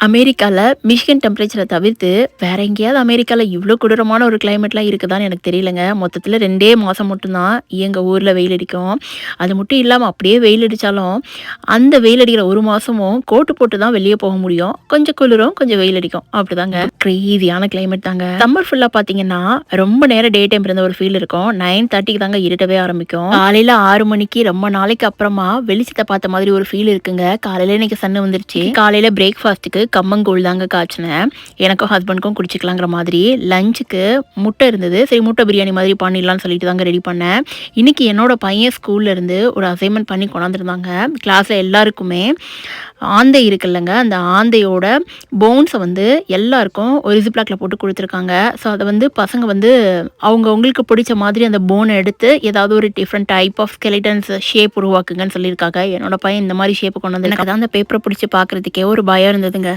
அமெரிக்கால மிஷிகன் டெம்பரேச்சர தவிர்த்து, வேற எங்கேயாவது அமெரிக்கால இவ்ளோ கொடூரமான ஒரு கிளைமேட்லாம் இருக்குதான்னு எனக்கு தெரியலங்க. மொத்தத்துல 2 மாசம் மட்டும் தான் எங்க ஊர்ல வெயில் அடிக்கும். அது மட்டும் இல்லாம அப்படியே வெயில் அடிச்சாலும், அந்த வெயில் அடிக்கிற 1 மாசமும் கோட்டு போட்டு தான் வெளிய போக முடியும். கொஞ்சம் குளிரும், கொஞ்சம் வெயில் அடிக்கும். அப்படிதாங்க. கிரேசியான கிளைமேட் தாங்க. சம்மர் ஃபுல்லா பார்த்தீங்கன்னா, ரொம்ப நேரம் டே டைம் இருந்த ஒரு ஃபீல் இருக்கும். 9:30க்கு தாங்க இருட்டவே ஆரம்பிக்கும். காலையில 6 மணிக்கு ரொம்ப நாளைக்கு அப்புறமா வெளிச்சத்த பார்த்த மாதிரி ஒரு ஃபீல் இருக்குங்க. காலையில இன்னைக்கு சன் வந்துருச்சு. காலையில பிரேக்ஃபாஸ்ட்டுக்கு கம்மங்கூழ் தாங்க காய்ச்சினேன். எனக்கும் ஹஸ்பண்டுக்கும் குடிச்சுக்கலாங்கிற மாதிரி. லஞ்சுக்கு முட்டை இருந்தது. சரி முட்டை பிரியாணி மாதிரி பண்ணிடலான்னு சொல்லிட்டு தாங்க ரெடி பண்ணேன். இன்னைக்கு என்னோட பையன் ஸ்கூல்ல இருந்து ஒரு அசைன்மெண்ட் பண்ணி கொண்டாந்துருந்தாங்க. கிளாஸ்ல எல்லாருக்குமே ஆந்தை இருக்குல்லங்க, அந்த ஆந்தையோட போன்ஸை வந்து எல்லாருக்கும் ஒரு ஜிப்லாக்ல போட்டு கொடுத்துருக்காங்க. ஸோ அதை வந்து பசங்க வந்து அவங்களுக்கு பிடிச்ச மாதிரி அந்த போனை எடுத்து ஏதாவது ஒரு different type of skeletons shape உருவாக்குங்கன்னு சொல்லியிருக்காங்க. என்னோட பையன் இந்த மாதிரி ஷேப் கொண்டு வந்து எனக்கு தான் அந்த பேப்பரை பிடிச்சி பார்க்கறதுக்கே ஒரு பயம் இருந்ததுங்க.